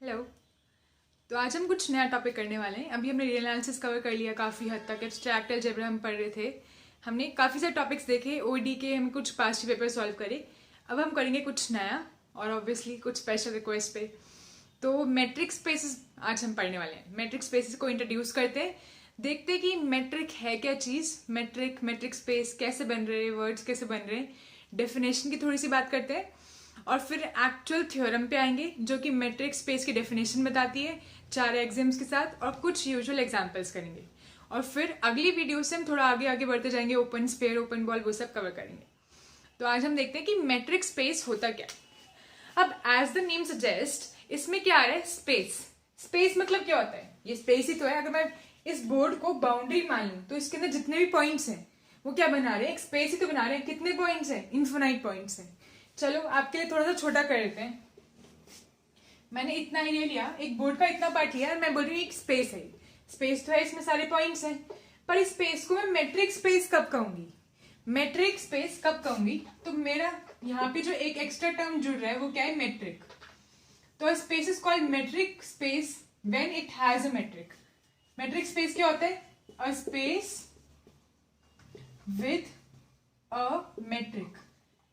Hello. तो आज हम कुछ नया टॉपिक करने वाले हैं। अभी हमने रियल एनालिसिस कवर कर लिया काफ़ी हद तक। एब्स्ट्रैक्ट अलजेब्रा हम पढ़ रहे थे। हमने काफ़ी सारे टॉपिक्स देखे, ओईडी के हम कुछ पास्ट पेपर सॉल्व करे। अब हम करेंगे कुछ नया और ऑब्वियसली कुछ स्पेशल रिक्वेस्ट पे। तो मैट्रिक स्पेसेस आज हम पढ़ने वाले हैं। मैट्रिक स्पेसेस को इंट्रोड्यूस करते हैं, देखते हैं कि मैट्रिक है क्या चीज़, मैट्रिक स्पेस कैसे बन रहे हैं, वर्ड्स कैसे बन रहे हैं, डेफिनेशन की थोड़ी सी बात करते हैं और फिर एक्चुअल थ्योरम पे आएंगे जो कि मैट्रिक स्पेस की डेफिनेशन बताती है 4 एग्जाम्स के साथ, और कुछ यूजुअल एग्जांपल्स करेंगे। और फिर अगली वीडियो से हम थोड़ा आगे आगे बढ़ते जाएंगे, ओपन स्फीयर, ओपन बॉल, वो सब कवर करेंगे। तो आज हम देखते हैं कि मैट्रिक स्पेस होता क्या। अब एज द नेम सजेस्ट, इसमें क्या आ रहा है, स्पेस। स्पेस मतलब क्या होता है, ये स्पेस ही तो है। अगर मैं इस बोर्ड को बाउंड्री मान लूं तो इसके अंदर जितने भी पॉइंट्स हैं वो क्या बना रहे हैं, एक स्पेस ही तो बना रहे हैं। कितने पॉइंट्स हैं, इन्फिनाइट पॉइंट्स हैं। चलो आपके लिए थोड़ा सा छोटा कर देते हैं। मैंने इतना एरिया लिया, एक बोर्ड का इतना पार्ट लिया, मैं बोल रही हूँ एक स्पेस है। स्पेस तो है, इसमें सारे पॉइंट्स हैं, पर इस स्पेस को मैं मैट्रिक स्पेस कब कहूंगी, मैट्रिक स्पेस कब कहूंगी, तो मेरा यहाँ पे जो एक एक्स्ट्रा टर्म जुड़ रहा है वो क्या है, मैट्रिक। तो space is called matric space when it has a matric. Matric space क्या होता है, a space with a matric,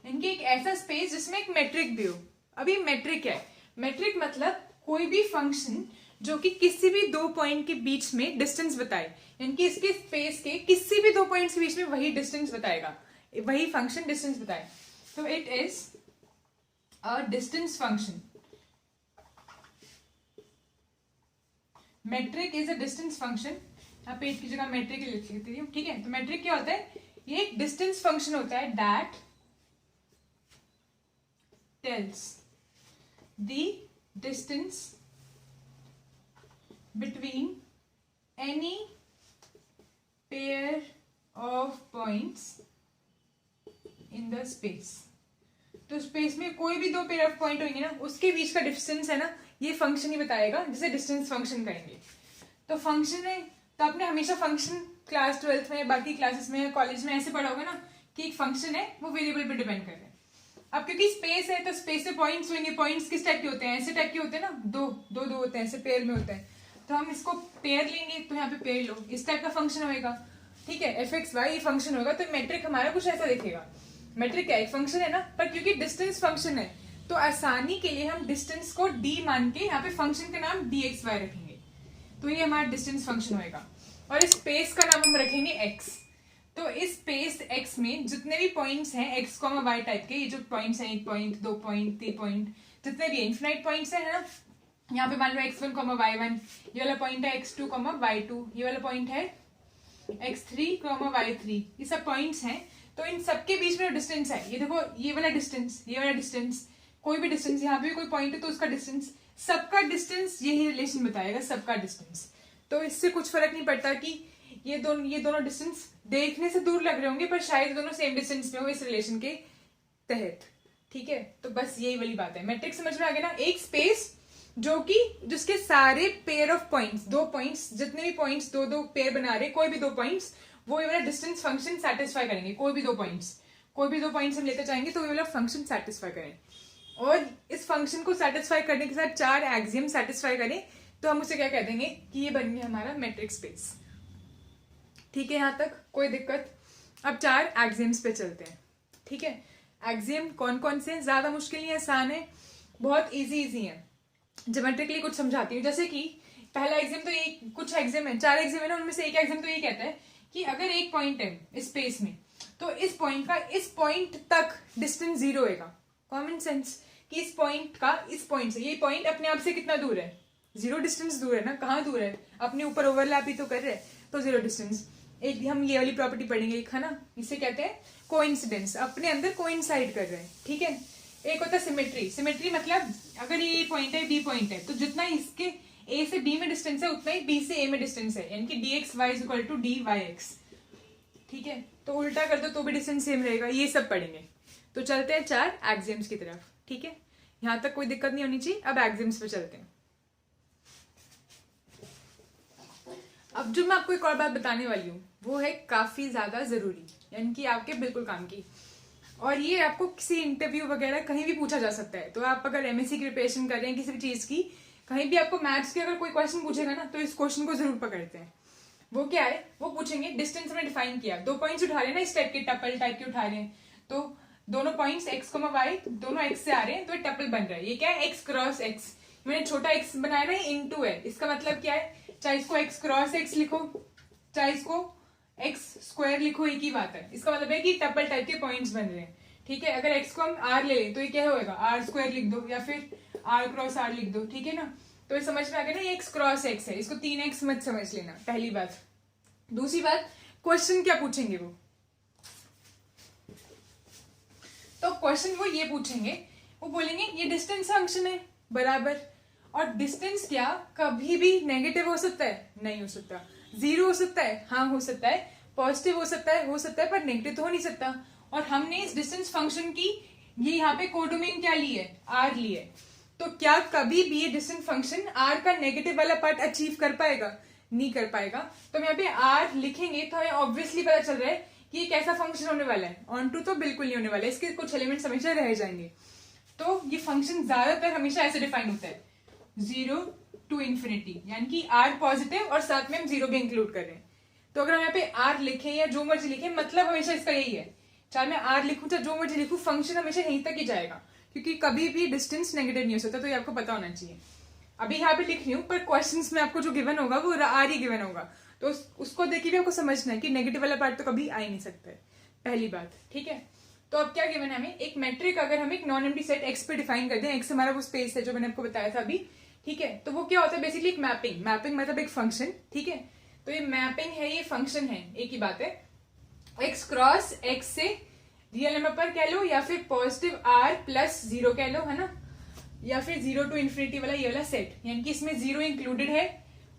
इनकी एक ऐसा स्पेस जिसमें एक मैट्रिक भी हो। अभी मैट्रिक है, मैट्रिक मतलब कोई भी फंक्शन जो कि किसी भी दो पॉइंट के बीच में डिस्टेंस बताए, यानी इसके स्पेस के किसी भी दो पॉइंट्स के बीच में वही डिस्टेंस बताएगा, वही फंक्शन डिस्टेंस बताए। तो it is a distance function. Metric is a distance function. यहाँ पे की जगह मैट्रिक लिख लेती हूँ, ठीक है। तो मैट्रिक क्या होता है, ये एक डिस्टेंस फंक्शन होता है that tells the distance between any pair of points in the space। तो स्पेस में कोई भी दो पेयर ऑफ पॉइंट होंगे ना, उसके बीच का डिस्टेंस है ना, ये फंक्शन ही बताएगा, जिसे डिस्टेंस फंक्शन कहेंगे। तो फंक्शन है, तो आपने हमेशा फंक्शन क्लास 12th में, बाकी क्लासेस में, कॉलेज में ऐसे पढ़ा होगा ना कि एक फंक्शन है वो वेरिएबल पे डिपेंड कर रहा है। अब क्योंकि स्पेस है तो स्पेस से पॉइंट्स होंगे, पॉइंट्स किस टाइप के होते हैं, ऐसे टाइप के होते हैं ना, दो दो दो होते हैं, ऐसे पेयर में होते हैं। तो हम इसको पेयर लेंगे, तो यहाँ पे पेयर लो, इस टाइप का फंक्शन होएगा, ठीक है। एफ एक्स वाई फंक्शन होगा, तो मैट्रिक हमारा कुछ ऐसा दिखेगा। मैट्रिक क्या एक फंक्शन है ना, पर क्योंकि डिस्टेंस फंक्शन है तो आसानी के लिए हम डिस्टेंस को डी मान के यहाँ पे फंक्शन का नाम डी एक्स वाई रखेंगे, तो ये हमारा डिस्टेंस फंक्शन होएगा। और इस स्पेस का नाम हम रखेंगे एक्स। तो इस स्पेस x में जितने भी पॉइंट्स हैं x, y टाइप के, ये जो पॉइंट्स हैं, 1 पॉइंट, 2 पॉइंट, 3 पॉइंट, जितने भी इनफिनाइट पॉइंट्स हैं ना, यहाँ पे मान लो x1, y1, ये वाला पॉइंट है x2, y2, ये वाला पॉइंट है x3, y3, ये सब पॉइंट्स हैं। तो इन सबके बीच में डिस्टेंस है, ये देखो, ये वाला डिस्टेंस, ये वाला डिस्टेंस, कोई भी डिस्टेंस, यहाँ पे कोई पॉइंट है तो उसका डिस्टेंस, सबका डिस्टेंस यही रिलेशन बताएगा, सबका डिस्टेंस। तो इससे कुछ फर्क नहीं पड़ता कि ये दोनों डिस्टेंस देखने से दूर लग रहे होंगे, पर शायद दोनों सेम डिस्टेंस में हो इस रिलेशन के तहत, ठीक है। तो बस यही वाली बात है। मैट्रिक समझ में आ गया ना, एक स्पेस जो कि जिसके सारे पेयर ऑफ पॉइंट्स, दो पॉइंट्स, जितने भी पॉइंट्स दो दो पेयर बना रहे, कोई भी दो पॉइंट्स, वो ये वाला डिस्टेंस फंक्शन सेटिस्फाई करेंगे। कोई भी दो पॉइंट्स हम लेते जाएंगे तो ये वाला फंक्शन सेटिस्फाई करें, और इस फंक्शन को सेटिस्फाई करने के साथ 4 एक्सियम सेटिस्फाई करें, तो हम उसे क्या कह देंगे कि ये बन गया हमारा मैट्रिक स्पेस, ठीक है। यहां तक कोई दिक्कत। अब 4 एक्सियम्स पे चलते हैं, ठीक है। एक्सियम कौन कौन से, ज्यादा मुश्किल नहीं, आसान है, बहुत इजी है। ज्योमेट्रिकली कुछ समझाती हूँ। जैसे कि पहला एक्सियम, तो ये कुछ एक्सियम है, 4 एक्सियम है ना, उनमें से एक एक्सियम तो ये कहता है कि अगर एक पॉइंट है इस स्पेस में, तो इस पॉइंट का इस पॉइंट तक डिस्टेंस 0 होगा। कॉमन सेंस कि इस पॉइंट का इस पॉइंट से, ये पॉइंट अपने आप से कितना दूर है, 0 डिस्टेंस दूर है ना, कहाँ दूर है, अपने ऊपर ओवरलैप ही तो कर रहे हैं, तो 0 डिस्टेंस। एक हम ये वाली प्रॉपर्टी पढ़ेंगे, एक है ना, इसे कहते हैं कोइंसिडेंस, अपने अंदर कोइंसाइड कर रहे हैं, ठीक है। एक होता है सिमेट्री। सिमेट्री मतलब अगर ये पॉइंट है, बी पॉइंट है, तो जितना इसके ए से बी में डिस्टेंस है उतना ही बी से ए में डिस्टेंस है, यानी कि d x y is equal to d y x, ठीक है। तो उल्टा कर दो तो भी डिस्टेंस सेम रहेगा, ये सब पढ़ेंगे। तो चलते हैं 4 एक्सियम्स की तरफ, ठीक है। यहां तक कोई दिक्कत नहीं होनी चाहिए। अब एक्सियम्स पे चलते हैं। अब जो मैं आपको एक और बात बताने वाली हूँ वो है काफी ज्यादा जरूरी, यानी कि आपके बिल्कुल काम की, और ये आपको किसी इंटरव्यू वगैरह कहीं भी पूछा जा सकता है। तो आप अगर एमएससी की प्रिपरेशन कर रहे हैं किसी भी चीज की, कहीं भी आपको मैथ्स के अगर कोई क्वेश्चन पूछेगा ना तो इस क्वेश्चन को जरूर पकड़ते हैं। वो क्या है, वो पूछेंगे डिस्टेंस में डिफाइन किया, 2 पॉइंट्स उठा रहे हैं ना इस टाइप के, टपल टाइप के उठा रहे हैं, तो दोनों पॉइंट्स x, y दोनों x से आ रहे हैं, तो टपल बन रहा है। ये क्या है, x क्रॉस x, मैंने छोटा x बनाया ना, इनटू है, इसका मतलब क्या है, चाहे इसको x क्रॉस x लिखो चाहे इसको x स्क्वायर लिखो, एक ही बात है। इसका मतलब है कि टपल टाइप के पॉइंट्स बन रहे हैं, ठीक है। अगर x को हम r ले लें तो ये क्या होगा, r स्क्वायर लिख दो या फिर r क्रॉस r लिख दो, ठीक है ना। तो ये समझ में आ गया ना, ये x क्रॉस x है, इसको 3x मत समझ लेना, पहली बात। दूसरी बात, क्वेश्चन क्या पूछेंगे वो, तो क्वेश्चन वो ये पूछेंगे, वो बोलेंगे ये डिस्टेंस फंक्शन है बराबर, और डिस्टेंस क्या कभी भी नेगेटिव हो सकता है, नहीं हो सकता, जीरो हो सकता है, हाँ हो सकता है, पॉजिटिव हो सकता है पर नेगेटिव तो हो नहीं सकता। और हमने इस डिस्टेंस फंक्शन की ये यहाँ पे कोडोमेन क्या ली है, आर ली है, तो क्या कभी भी ये डिस्टेंस फंक्शन आर का नेगेटिव वाला पार्ट अचीव कर पाएगा, नहीं कर पाएगा। तो हम यहाँ पे आर लिखेंगे तो हमें ऑब्वियसली पता चल रहा है कि ये कैसा फंक्शन होने वाला है, ऑन टू तो बिल्कुल नहीं होने वाला है, इसके कुछ एलिमेंट्स हमेशा रह जाएंगे। तो ये फंक्शन ज्यादातर हमेशा ऐसे डिफाइन होता है, 0 to infinity, यानी कि आर पॉजिटिव और साथ में हम 0 भी इंक्लूड कर रहे हैं। तो अगर हम यहाँ पे आर लिखें या जो मर्जी लिखें, मतलब हमेशा इसका यही है, चाहे मैं आर लिखूं चाहे जो मर्जी लिखूं, फंक्शन हमेशा यहीं तक ही जाएगा, क्योंकि कभी भी डिस्टेंस नेगेटिव नहीं हो सकता, तो ये आपको पता होना चाहिए। अभी यहाँ पे लिख रही हूँ, पर क्वेश्चंस में आपको जो गिवन होगा वो आर ही गिवन होगा, तो उसको देख के भी आपको समझना है कि नेगेटिव वाला पार्ट तो कभी आ ही नहीं सकता है, पहली बात, ठीक है। तो अब क्या गिवन है हमें, एक मैट्रिक अगर हम एक नॉन एम्प्टी सेट एक्स पे डिफाइन कर दें, एक्स हमारा वो स्पेस है जो मैंने आपको बताया था अभी, ठीक है। तो वो क्या होता है, बेसिकली एक मैपिंग मतलब एक फंक्शन, ठीक है। तो ये मैपिंग है, ये फंक्शन है, एक ही बात है, एक्स क्रॉस एक्स से रियल नंबर पर कह लो या फिर पॉजिटिव आर प्लस 0 कह लो, है ना, या फिर 0 to infinity वाला ये वाला सेट, यानी कि इसमें 0 इंक्लूडेड है,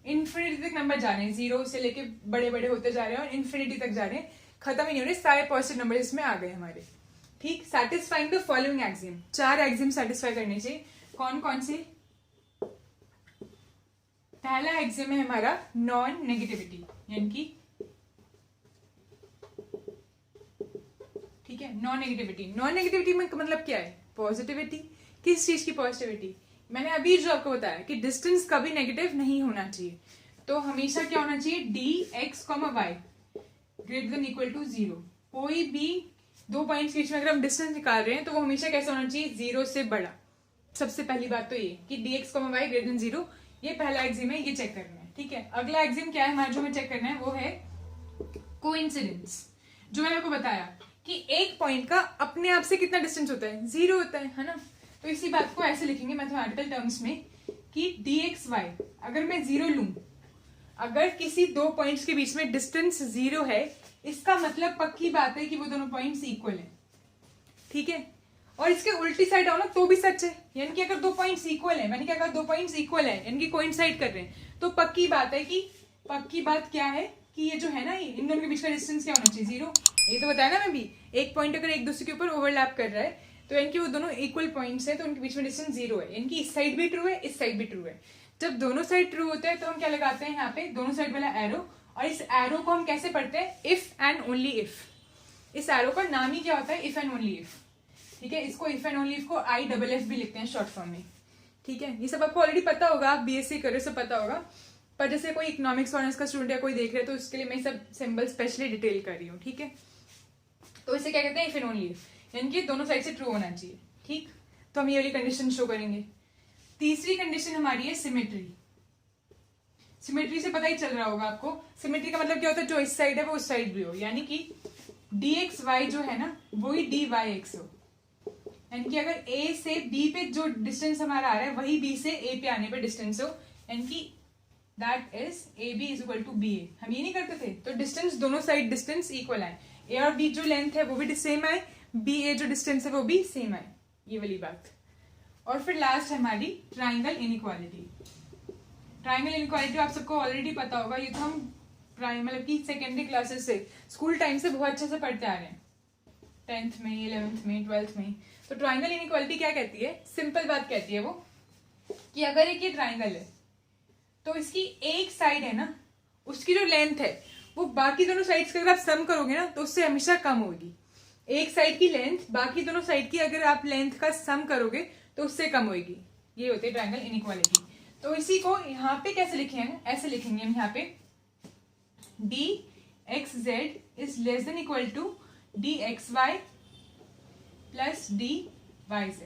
इन्फिनिटी तक नंबर जा रहे हैं, 0 से लेके बड़े बड़े होते जा रहे हैं और इन्फिनिटी तक जा रहे हैं, खत्म ही नहीं हो रहे, सारे पॉजिटिव नंबर इसमें आ गए हमारे, ठीक। Satisfying the following Exim, 4 Exim satisfy करने चाहिए, कौन कौन से। पहला एक्सिम है हमारा नॉन नेगेटिविटी, यानी कि ठीक है, नॉन नेगेटिविटी में मतलब क्या है, पॉजिटिविटी। किस चीज की पॉजिटिविटी, मैंने अभी जो आपको बताया कि डिस्टेंस कभी नेगेटिव नहीं होना चाहिए, तो हमेशा क्या होना चाहिए, d x y greater than equal to 0। कोई भी 2 पॉइंट्स के बीच में अगर हम डिस्टेंस निकाल रहे हैं तो वो हमेशा कैसा होना चाहिए, 0 से बड़ा। सबसे पहली बात तो ये कि d x y greater than 0, ये पहला एक्सिम है, ये चेक करना है, ठीक है। अगला एक्सिम क्या है हमारा जो हमें चेक करना है, वो है कोइंसिडेंस, जो मैंने आपको बताया कि एक पॉइंट का अपने आप से कितना डिस्टेंस होता है, 0 होता है ना। तो इसी बात को ऐसे लिखेंगे मैथमेटिकल टर्म्स में कि dxy अगर मैं 0 लूं, अगर किसी 2 पॉइंट्स के बीच में डिस्टेंस 0 है, इसका मतलब पक्की बात है कि वो दोनों पॉइंट्स इक्वल हैं, ठीक है। और इसके उल्टी साइड आओ ना तो भी सच है, यानी कि अगर 2 पॉइंट्स इक्वल है, मैंने क्या कहा, 2 पॉइंट्स इक्वल है यानी कि कोइंसाइड कर रहे हैं, तो पक्की बात है कि पक्की बात क्या है कि ये जो है ना, ये इन दोनों के बीच का डिस्टेंस क्या होना चाहिए, 0। ये तो बताया ना मैं भी, एक पॉइंट अगर एक दूसरे के ऊपर ओवरलैप कर रहा है तो यानी कि वो दोनों इक्वल पॉइंट्स हैं, तो उनके बीच में डिस्टेंस 0 है, यानी कि इस साइड भी ट्रू है, इस साइड भी ट्रू है। जब दोनों साइड ट्रू होते हैं तो हम क्या लगाते हैं यहाँ पे, दोनों साइड वाला एरो, और इस एरो को हम कैसे पढ़ते हैं, इफ एंड ओनली इफ। इस एरो का नाम ही क्या होता है, इफ एंड ओनली इफ, ठीक है। इसको इफ एंड ओनली इफ को IFF भी लिखते हैं शॉर्ट फॉर्म में, ठीक है। ये सब आपको ऑलरेडी पता होगा, आप BSc कर रहे हो, सब पता होगा, पर जैसे कोई इकोनॉमिक्स ऑनर्स का स्टूडेंट या कोई देख रहे हैं तो उसके लिए मैं सब सिंबल स्पेशली डिटेल कर रही हूँ, ठीक है। तो इसे क्या कहते हैं, इफ एंड ओनली इफ, यानी कि दोनों साइड से ट्रू होना चाहिए, ठीक। तो हम ये वाली कंडीशन शो करेंगे। तीसरी कंडीशन हमारी है सिमेट्री। सिमेट्री से पता ही चल रहा होगा आपको, सिमेट्री का मतलब क्या होता है, जो इस साइड है वो उस साइड भी हो, यानी कि dxy जो है ना वही dyx हो, यानी कि अगर A से B पे जो डिस्टेंस हमारा आ रहा है वही B से A पे आने पे डिस्टेंस हो, यानी कि that is AB is equal to BA। हम ये नहीं करते थे, तो डिस्टेंस दोनों साइड डिस्टेंस इक्वल आए, A और B जो लेंथ है वो भी सेम आए, BA जो डिस्टेंस है वो भी सेम आए, ये वाली बात। और फिर लास्ट है हमारी ट्राइंगल इनइक्वालिटी। ट्राइंगल इनइक्वालिटी आप सबको ऑलरेडी पता होगा, ये तो हम मतलब कि सेकेंडरी क्लासेस से, स्कूल टाइम से बहुत अच्छे से पढ़ते आ रहे हैं, 10th में, 11th में, 12th में। तो ट्राइंगल इनइक्वालिटी क्या कहती है, सिंपल बात कहती है वो कि अगर एक ये ट्राइंगल है तो इसकी एक साइड है ना, उसकी जो लेंथ है वो बाकी दोनों साइड्स का अगर आप सम करोगे ना तो उससे हमेशा कम होगी। एक साइड की लेंथ बाकी दोनों साइड की अगर आप लेंथ का सम करोगे तो उससे कम होगी, ये होती है ट्राइंगल इनइक्वालिटी। तो इसी को यहाँ पे कैसे लिखेंगे, ऐसे लिखेंगे हम यहाँ पे dxz is less than equal to dxy plus dyz।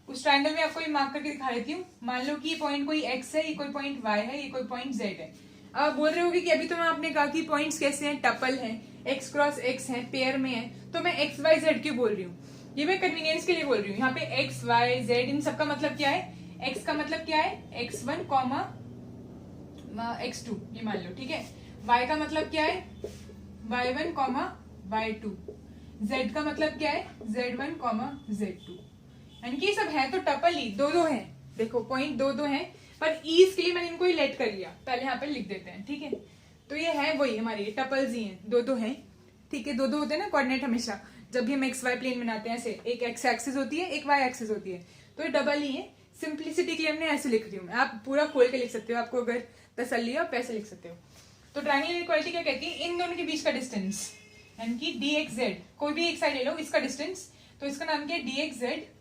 उस ट्रायंगल में आपको ये मार्क करके दिखा देती हूँ। मान लो कि ये पॉइंट कोई x है, ये कोई पॉइंट y है, ये कोई पॉइंट z है। अब बोल रहे होगे कि अभी तो मैं आपने कहा कि पॉइंट्स कैसे हैं, टपल हैं, x क्रॉस x है, पेयर में है, तो मैं x y z क्यों बोल रही हूँ? ये मैं कन्वीनियंस के लिए बोल रही हूँ। यहाँ पे x y z इन सबका मतलब क्या है? x का मतलब क्या है? x1 कॉमा x2 ये मान लो, ठीक है। y का मतलब क्या है? y1 comma y2। z का मतलब क्या है? z1 comma z2। यानी कि ये सब है तो टपल ही, दो दो है, देखो पॉइंट दो दो है, पर ईज के लिए मैंने इनको ही लेट कर लिया, पहले यहाँ पे लिख देते हैं, ठीक है। तो ये है वही हमारे टपल्स ही हैं, दो दो हैं, ठीक है। दो दो होते हैं ना कोऑर्डिनेट हमेशा, जब भी हम एक्स वाई प्लेन बनाते हैं ऐसे, एक एक्स एक्सिस होती है, एक वाई एक्सिस होती है, तो ये डबल ही है। सिंप्लिसिटी के लिए हमने ऐसे लिख रही हूँ, आप पूरा खोल के लिख सकते हो, आपको अगर तसल्ली है आप ऐसे लिख सकते हो। तो ट्रायंगल इक्वालिटी क्या कहती है? इन दोनों के बीच का डिस्टेंस, यानी कि dxz, कोई भी एक साइड ले लो, इसका डिस्टेंस, तो इसका नाम क्या है? dxz।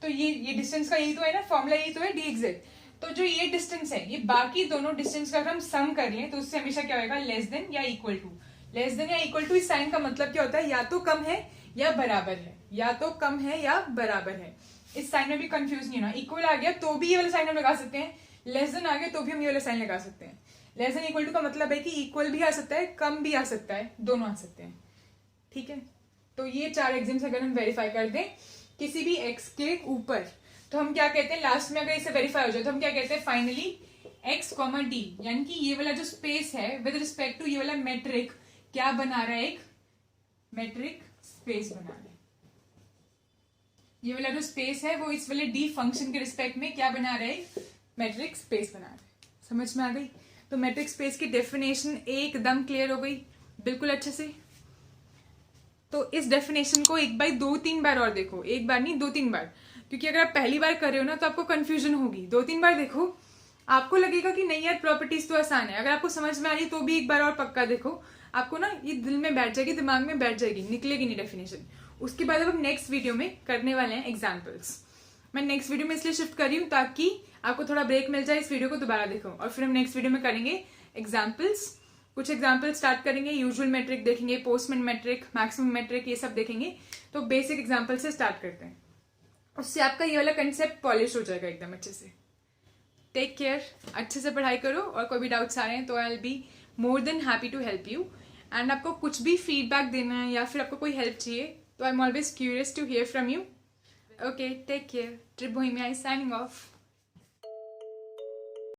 तो ये डिस्टेंस का यही तो है ना, फॉर्मूला यही तो है dxz। तो जो ये डिस्टेंस है, ये बाकी दोनों डिस्टेंस का अगर हम सम कर लें तो उससे हमेशा क्या होगा? लेस देन या इक्वल टू। लेस देन या इक्वल टू इस साइन का मतलब क्या होता है? या तो कम है या बराबर है, या तो कम है या बराबर है। इस साइन में भी कंफ्यूज नहीं होना। इक्वल आ गया तो भी ये वाला साइन हम लगा सकते हैं, लेस देन आ गया तो भी हम ये वाला साइन लगा सकते हैं। लेस देन इक्वल टू का मतलब है कि इक्वल भी आ सकता है, कम भी आ सकता है, दोनों आ सकते हैं, ठीक है। तो ये 4 एग्जाम्स अगर हम वेरीफाई कर दें किसी भी x के ऊपर, तो हम क्या कहते हैं? लास्ट में अगर इसे वेरीफाई हो जाए तो हम क्या कहते हैं? फाइनली x, d, यानी कि ये वाला जो स्पेस है विद रिस्पेक्ट टू ये वाला मेट्रिक क्या बना रहा है? एक मेट्रिक स्पेस बना रहा है। ये वाला जो स्पेस है वो इस वाले d फंक्शन के रिस्पेक्ट में क्या बना रहा है? मेट्रिक स्पेस बना रहा है। समझ में आ गई? तो मेट्रिक स्पेस की डेफिनेशन एकदम क्लियर हो गई, बिल्कुल अच्छे से। तो इस डेफिनेशन को एक बार 2-3 बार और देखो, एक बार नहीं 2-3 बार, क्योंकि अगर आप पहली बार कर रहे हो ना तो आपको कंफ्यूजन होगी। 2-3 बार देखो, आपको लगेगा कि नहीं यार प्रॉपर्टीज तो आसान है। अगर आपको समझ में आ रही तो भी एक बार और पक्का देखो, आपको ना ये दिल में बैठ जाएगी, दिमाग में बैठ जाएगी, निकलेगी नहीं डेफिनेशन। उसके बाद अब हम नेक्स्ट वीडियो में करने वाले हैं एग्जाम्पल्स। मैं नेक्स्ट वीडियो में इसलिए शिफ्ट कर रही हूँ ताकि आपको थोड़ा ब्रेक मिल जाए, इस वीडियो को दोबारा देखो, और फिर हम नेक्स्ट वीडियो में करेंगे एग्जाम्पल्स। कुछ एग्जाम्पल स्टार्ट करेंगे, यूजुअल मेट्रिक देखेंगे, पोस्टमैन मेट्रिक, मैक्सिमम मेट्रिक, ये सब देखेंगे। तो बेसिक एग्जाम्पल से स्टार्ट करते हैं, उससे आपका ये वाला कंसेप्ट पॉलिश हो जाएगा एकदम अच्छे से। टेक केयर, अच्छे से पढ़ाई करो, और कोई भी डाउट्स आ रहे हैं तो I will be more than happy to help you. And आपको कुछ भी फीडबैक देना है या फिर आपको कोई हेल्प चाहिए तो I am always curious to hear from you. Okay, take care. Trip Bohemia is signing of.